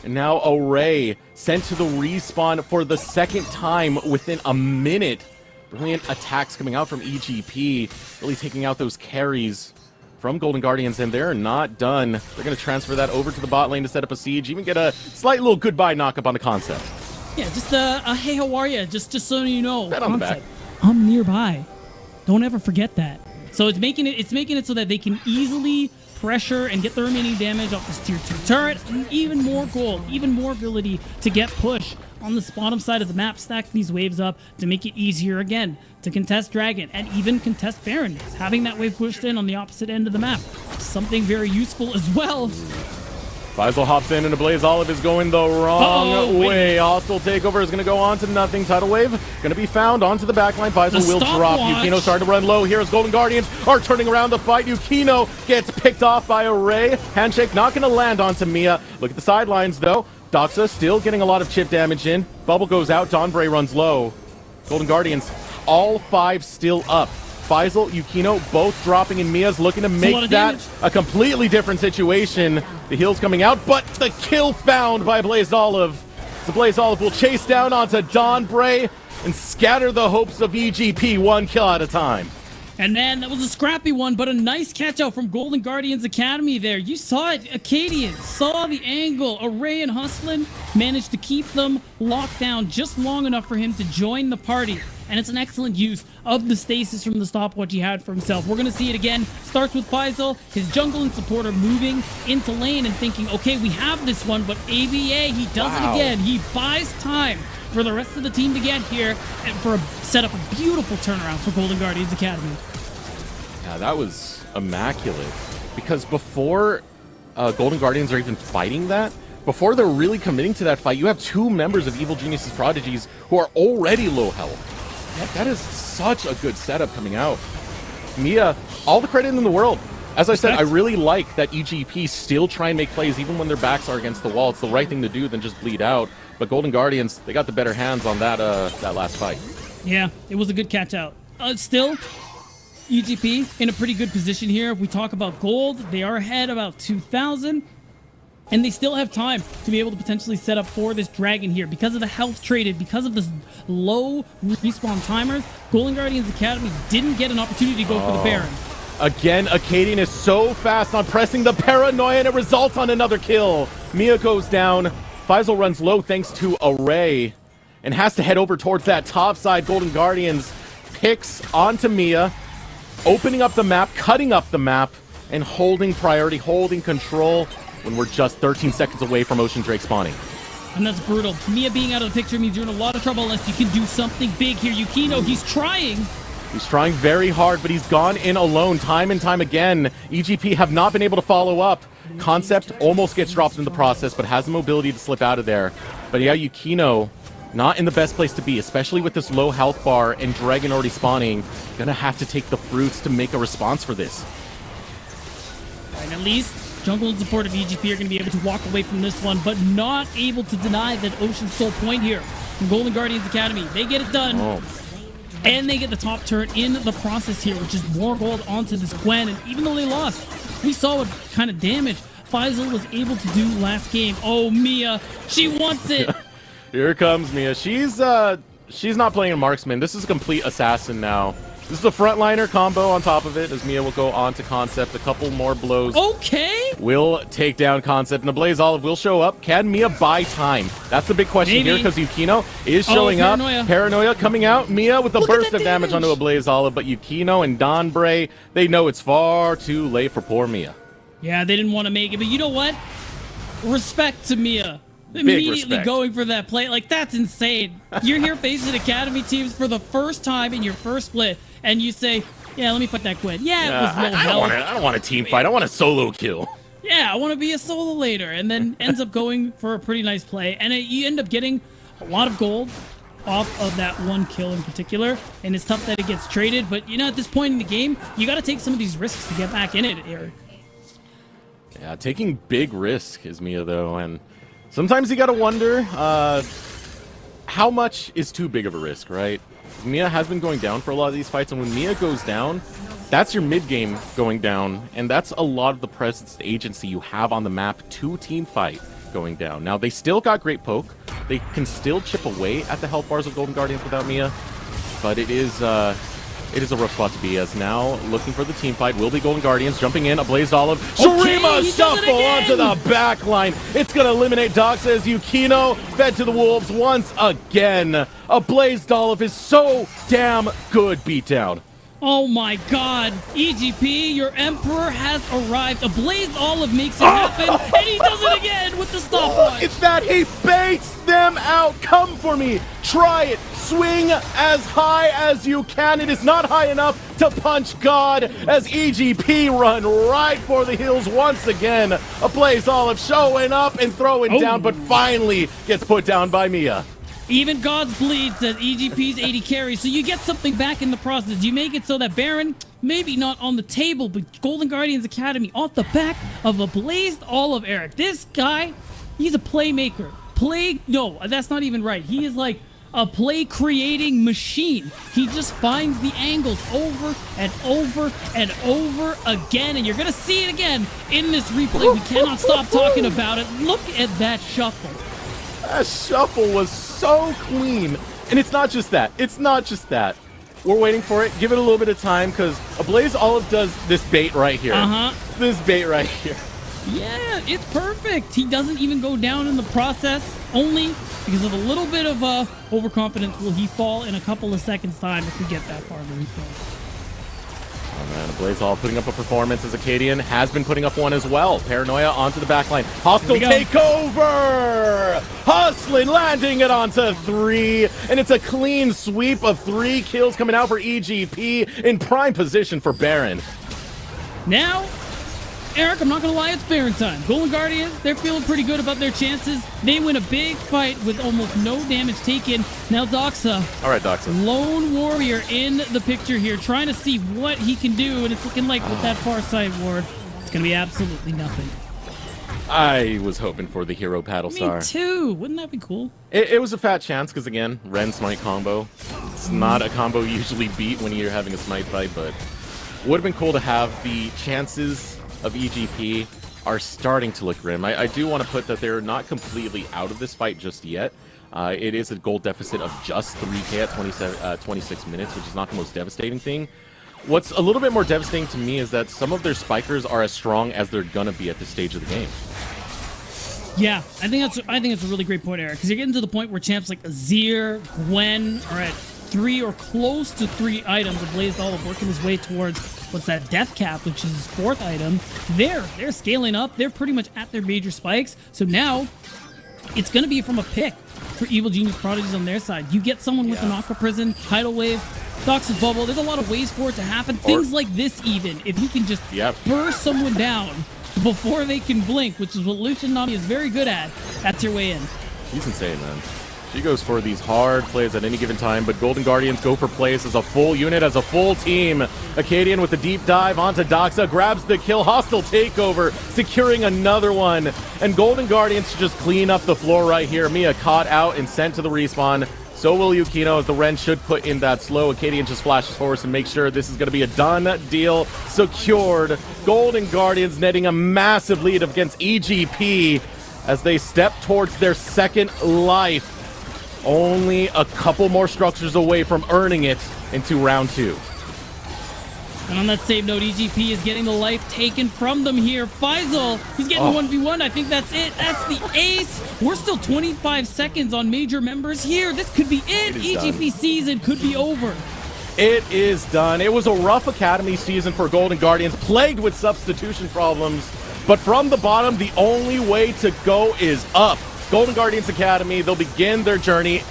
And now Array sent to the respawn for the second time within a minute. Brilliant attacks coming out from EGP, really taking out those carries from Golden Guardians, and they're not done. They're going to transfer that over to the bot lane to set up a siege, even get a slight little goodbye knock-up on the Concept. Yeah, just a hey, how are you? Just so you know, Pat on the back. I'm nearby. Don't ever forget that. So it's making it so that they can easily pressure and get the remaining damage off this tier 2 turret, and even more gold, even more ability to get push on the bottom side of the map, stack these waves up to make it easier again to contest Dragon and even contest Baron. Having that wave pushed in on the opposite end of the map, something very useful as well. Faisal hops in and Ablaze Olive is going the wrong way. Hostile takeover is going to go on to nothing. Tidal Wave going to be found onto the backline. Faisal will drop. Yukino starting to run low. Here's Golden Guardians are turning around the fight. Yukino gets picked off by Array. Handshake not going to land onto Mia. Look at the sidelines though. Doxa still getting a lot of chip damage in. Bubble goes out. Dawnbray runs low. Golden Guardians, all 5 still up. Faisal, Yukino, both dropping, and Mia's looking to make that a completely different situation. The heal's coming out, but the kill found by Blaze Olive. So Blaze Olive will chase down onto Dawnbray and scatter the hopes of EGP 1 kill at a time. And man, that was a scrappy one, but a nice catch out from Golden Guardians Academy there. You saw it. Acadians saw the angle. Array and Hustlin managed to keep them locked down just long enough for him to join the party. And it's an excellent use of the stasis from the stopwatch he had for himself. We're going to see it again. Starts with Faisal, his jungle and supporter moving into lane and thinking, okay, we have this one, but ABA, he does it again. He buys time for the rest of the team to get here and set up a beautiful turnaround for Golden Guardians Academy. Yeah, that was immaculate. Because before Golden Guardians are even fighting that, before they're really committing to that fight, you have 2 members of Evil Genius's Prodigies who are already low health. That is such a good setup coming out. Mia, all the credit in the world. As I said, I really like that EGP still try and make plays even when their backs are against the wall. It's the right thing to do than just bleed out. But Golden Guardians, they got the better hands on that that last fight. Yeah, it was a good catch out. Still, EGP in a pretty good position here. If we talk about gold, they are ahead about 2,000. And they still have time to be able to potentially set up for this dragon here. Because of the health traded, because of the low respawn timers, Golden Guardians Academy didn't get an opportunity to go for the Baron. Again, Acadian is so fast on pressing the paranoia, and it results on another kill. Mia goes down. Faisal runs low thanks to Array and has to head over towards that top side. Golden Guardians picks onto Mia, opening up the map, cutting up the map, and holding priority, holding control when we're just 13 seconds away from Ocean Drake spawning. And that's brutal. Mia being out of the picture means you're in a lot of trouble unless you can do something big here. Yukino, he's trying. He's trying very hard, but he's gone in alone time and time again. EGP have not been able to follow up. Concept almost gets dropped in the process, but has the mobility to slip out of there. But yeah, Yukino, not in the best place to be, especially with this low health bar and Dragon already spawning. Gonna have to take the fruits to make a response for this. And at least jungle and support of EGP are going to be able to walk away from this one, but not able to deny that Ocean's sole point here from Golden Guardians Academy. They get it done. And they get the top turn in the process here, which is more gold onto this Gwen. And even though they lost, we saw what kind of damage Faisal was able to do last game. Oh, Mia, she wants it. Here comes Mia. She's not playing a marksman. This is a complete assassin now. This is a frontliner combo on top of it, as Mia will go on to Concept. A couple more blows. Okay. Will take down Concept, and Ablaze Olive will show up. Can Mia buy time? That's the big question here, because Yukino is showing up. Paranoia coming out. Mia with a burst of damage onto Ablaze Olive, but Yukino and Dawnbray, they know it's far too late for poor Mia. Yeah, they didn't want to make it, but you know what? Respect to Mia. Immediately going for that play. Like, that's insane. You're here facing Academy teams for the first time in your first split, and you say, yeah, let me fight that Gwen. Yeah, it was low health. I don't want a team fight. I want a solo kill. Yeah, I want to be a solo later. And then ends up going for a pretty nice play. And you end up getting a lot of gold off of that one kill in particular. And it's tough that it gets traded. But, you know, at this point in the game, you got to take some of these risks to get back in it, Eric. Yeah, taking big risk is Mia, though. And sometimes you got to wonder how much is too big of a risk, right? Mia has been going down for a lot of these fights, and when Mia goes down, that's your mid-game going down, and that's a lot of the presence, the agency you have on the map to team fight going down. Now, they still got great poke. They can still chip away at the health bars of Golden Guardians without Mia, but it is a rough spot to be, as now looking for the team fight will be Golden Guardians jumping in. Ablaze Olive, Shurima shuffle onto the back line. It's going to eliminate Doxa as Yukino fed to the wolves once again. Ablaze Olive is so damn good beatdown. Oh my god, EGP, your Emperor has arrived. A Blazed Olive makes it happen, and he does it again with the stopwatch. It's that he baits them out. Come for me. Try it. Swing as high as you can. It is not high enough to punch God as EGP run right for the hills once again. A Blaze Olive showing up and throwing down, but finally gets put down by Mia. Even God's Bleed says EGP's 80 carry, so you get something back in the process. You make it so that Baron, maybe not on the table, but Golden Guardians Academy off the back of a Blazed Olive, Eric. This guy, he's a playmaker. No, that's not even right. He is like a play-creating machine. He just finds the angles over and over and over again, and you're going to see it again in this replay. We cannot stop talking about it. Look at that shuffle. That shuffle was so clean. And it's not just that. It's not just that. We're waiting for it. Give it a little bit of time, because a Blaze Olive does this bait right here. This bait right here. Yeah, it's perfect. He doesn't even go down in the process, only because of a little bit of overconfidence will he fall in a couple of seconds time if we get that far in the replay. Oh man, Blaze Olive putting up a performance as Acadian has been putting up one as well. Paranoia onto the backline. Hostile takeover! Hustling, landing it onto 3. And it's a clean sweep of 3 kills coming out for EGP in prime position for Baron. Now, Eric, I'm not going to lie, it's Baron time. Golden Guardians, they're feeling pretty good about their chances. They win a big fight with almost no damage taken. Now Doxa. All right, Doxa. Lone Warrior in the picture here, trying to see what he can do, and it's looking like with that far side ward, it's going to be absolutely nothing. I was hoping for the hero paddle star. Me too. Wouldn't that be cool? It was a fat chance, because again, Ren Smite combo. It's not a combo you usually beat when you're having a Smite fight, but would have been cool to have the chances of EGP are starting to look grim. I do want to put that they're not completely out of this fight just yet. It is a gold deficit of just 3k at 26 minutes, which is not the most devastating thing. What's a little bit more devastating to me is that some of their spikers are as strong as they're gonna be at this stage of the game. Yeah, I think it's a really great point, Eric, because you're getting to the point where champs like Azir, Gwen are at 3 or close to 3 items. of Blazed Olive working his way towards what's that death cap, which is his 4th item. They're scaling up. They're pretty much at their major spikes. So now it's going to be from a pick for Evil Genius Prodigies on their side. You get someone with an Aqua Prison, Tidal Wave, Dox's Bubble. There's a lot of ways for it to happen. Things like this even. If you can just burst someone down before they can blink, which is what Lucian Nami is very good at, that's your way in. He's insane, man. She goes for these hard plays at any given time, but Golden Guardians go for plays as a full unit, as a full team. Acadian with the deep dive onto Doxa, grabs the kill, hostile takeover, securing another one. And Golden Guardians just clean up the floor right here. Mia caught out and sent to the respawn. So will Yukino, as the Ren should put in that slow. Acadian just flashes forward and makes sure this is going to be a done deal. Secured. Golden Guardians netting a massive lead against EGP as they step towards their second life. Only a couple more structures away from earning it into round 2. And on that same note, EGP is getting the life taken from them here. Faisal, he's getting 1v1. I think that's it. That's the ace. We're still 25 seconds on major members here. This could be it. EGP season could be over. It is done. It was a rough Academy season for Golden Guardians, plagued with substitution problems. But from the bottom, the only way to go is up. Golden Guardians Academy, they'll begin their journey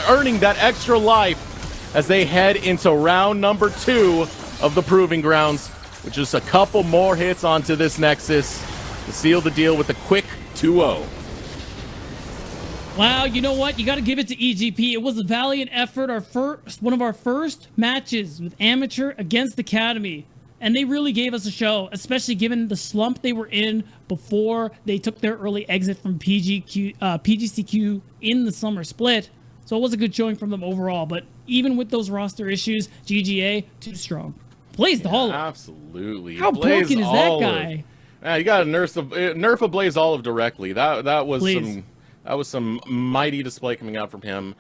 earning that extra life as they head into round number 2 of the Proving Grounds, with just a couple more hits onto this Nexus to seal the deal with a quick 2-0. Wow, you know what? You got to give it to EGP. It was a valiant effort. One of our first matches with Amateur against Academy. And they really gave us a show, especially given the slump they were in before they took their early exit from PGCQ in the summer split. So it was a good showing from them overall. But even with those roster issues, GGA, too strong. Blaze the Olive. Absolutely. How Blaze broken is Olive. that guy? Yeah, you got to nerf a Blaze Olive directly. That was some mighty display coming out from him.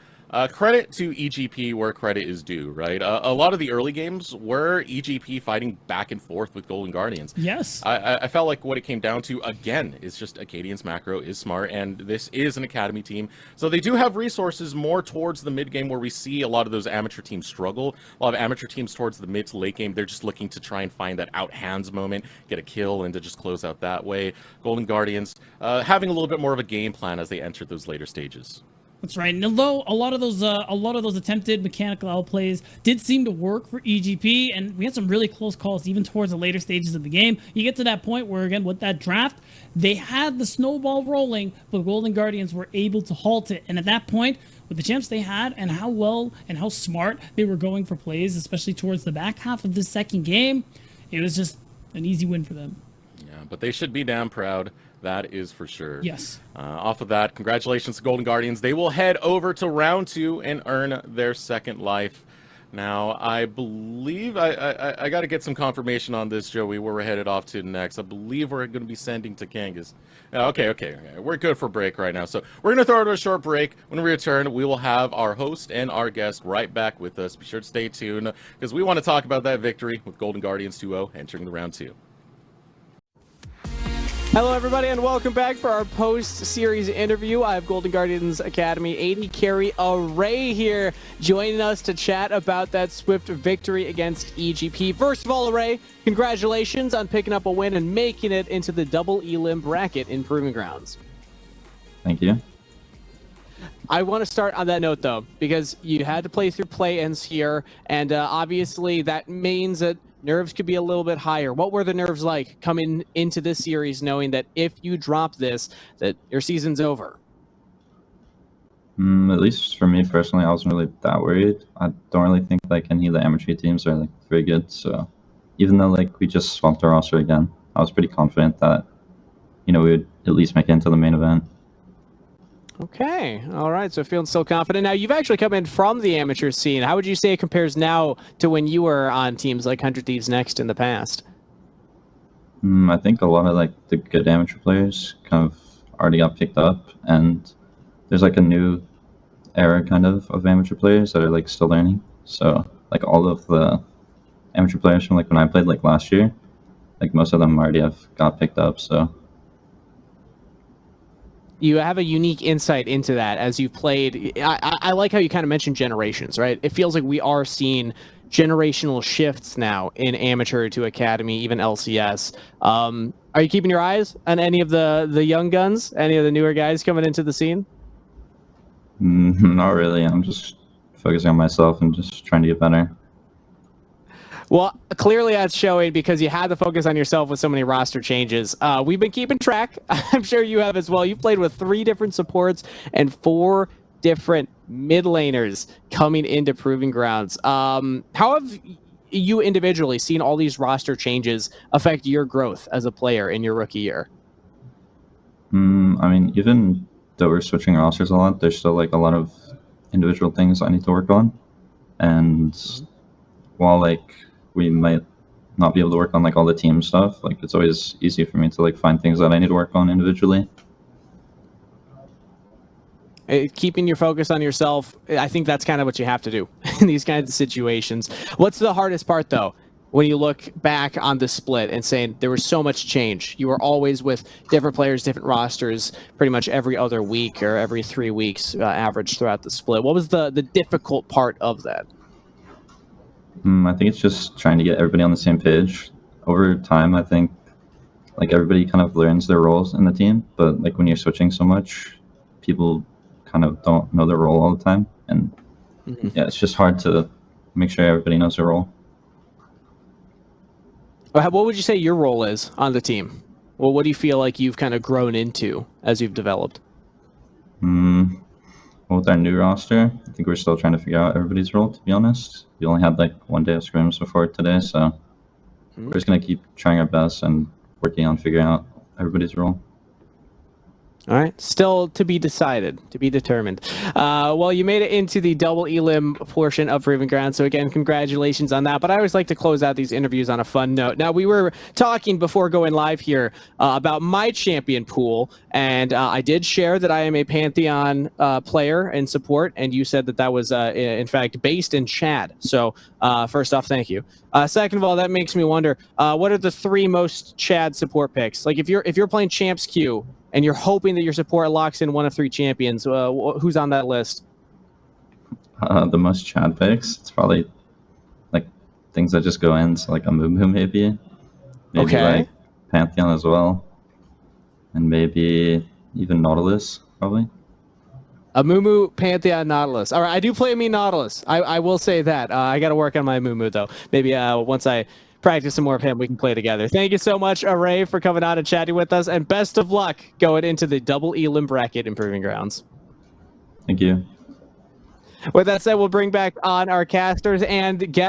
credit to EGP where credit is due, right? A lot of the early games were EGP fighting back and forth with Golden Guardians. Yes. I felt like what it came down to, again, is just Acadian's macro is smart, and this is an academy team. So they do have resources more towards the mid game where we see a lot of those amateur teams struggle. A lot of amateur teams towards the mid to late game, they're just looking to try and find that out hands moment, get a kill, and to just close out that way. Golden Guardians having a little bit more of a game plan as they enter those later stages. That's right. And although a lot of those attempted mechanical outplays did seem to work for EGP, and we had some really close calls even towards the later stages of the game, you get to that point where, again, with that draft, they had the snowball rolling, but Golden Guardians were able to halt it. And at that point, with the champs they had and how well and how smart they were going for plays, especially towards the back half of the second game, it was just an easy win for them. Yeah, but they should be damn proud. That is for sure. Yes. Off of that, congratulations to Golden Guardians. They will head over to round 2 and earn their second life. Now, I believe I got to get some confirmation on this, Joey, where we're headed off to next. I believe we're going to be sending to Kangas. Okay. We're good for break right now. So we're going to throw it a short break. When we return, we will have our host and our guest right back with us. Be sure to stay tuned because we want to talk about that victory with Golden Guardians 2-0 entering the round 2. Hello, everybody, and welcome back for our post-series interview. I have Golden Guardians Academy AD carry Array here joining us to chat about that swift victory against EGP. First of all, Array, congratulations on picking up a win and making it into the double elim bracket in Proving Grounds. Thank you. I want to start on that note, though, because you had to play through play-ins here, and obviously that means that nerves could be a little bit higher. What were the nerves like coming into this series, knowing that if you drop this, that your season's over? At least for me personally, I wasn't really that worried. I don't really think like any of the amateur teams are like very good. So even though like we just swamped our roster again, I was pretty confident that we would at least make it into the main event. Okay, all right, so feeling still confident. Now, you've actually come in from the amateur scene. How would you say it compares now to when you were on teams like 100 Thieves Next in the past? I think a lot of like the good amateur players kind of already got picked up, and there's like a new era kind of amateur players that are like still learning. So like all of the amateur players from like when I played like last year, like most of them already got picked up, so you have a unique insight into that as you've played. I like how you kind of mentioned generations, right? It feels like we are seeing generational shifts now in amateur to academy, even LCS. Are you keeping your eyes on any of the young guns, any of the newer guys coming into the scene? Not really. I'm just focusing on myself and just trying to get better. Well, clearly that's showing because you had to focus on yourself with so many roster changes. We've been keeping track. I'm sure you have as well. You played with 3 different supports and 4 different mid laners coming into Proving Grounds. How have you individually seen all these roster changes affect your growth as a player in your rookie year? I mean, even though we're switching rosters a lot, there's still like a lot of individual things I need to work on. And while like we might not be able to work on like all the team stuff, like it's always easy for me to like find things that I need to work on individually. Keeping your focus on yourself, I think that's kind of what you have to do in these kinds of situations. What's the hardest part, though, when you look back on the split and saying there was so much change? You were always with different players, different rosters, pretty much every other week or every 3 weeks average throughout the split. What was the difficult part of that? I think it's just trying to get everybody on the same page. Over time, I think like everybody kind of learns their roles in the team, but like when you're switching so much, people kind of don't know their role all the time, and yeah, it's just hard to make sure everybody knows their role. What would you say your role is on the team? Well, what do you feel like you've kind of grown into as you've developed? Well, with our new roster, I think we're still trying to figure out everybody's role, to be honest. We only had like 1 day of scrims before today, so we're just going to keep trying our best and working on figuring out everybody's role. All right, still to be decided, to be determined. Well, you made it into the double elim portion of Proving Ground, so again, congratulations on that. But I always like to close out these interviews on a fun note. Now, we were talking before going live here about my champion pool, and I did share that I am a Pantheon player and support, and you said that that was, in fact, based in Chad. So first off, thank you. Second of all, that makes me wonder, what are the 3 most Chad support picks? Like, if you're playing Champs Q, and you're hoping that your support locks in 1 of 3 champions, who's on that list? The most Chad picks, it's probably like things that just go in, so like a Mumu maybe Okay. like Pantheon as well, and maybe even Nautilus probably. A Mumu, Pantheon, Nautilus. All right, I do play me Nautilus. I will say that. I got to work on my Mumu though. Maybe once I practice some more of him, we can play together. Thank you so much, Array, for coming on and chatting with us, and best of luck going into the double elim bracket in Proving Grounds. Thank you. With that said, we'll bring back on our casters and guests.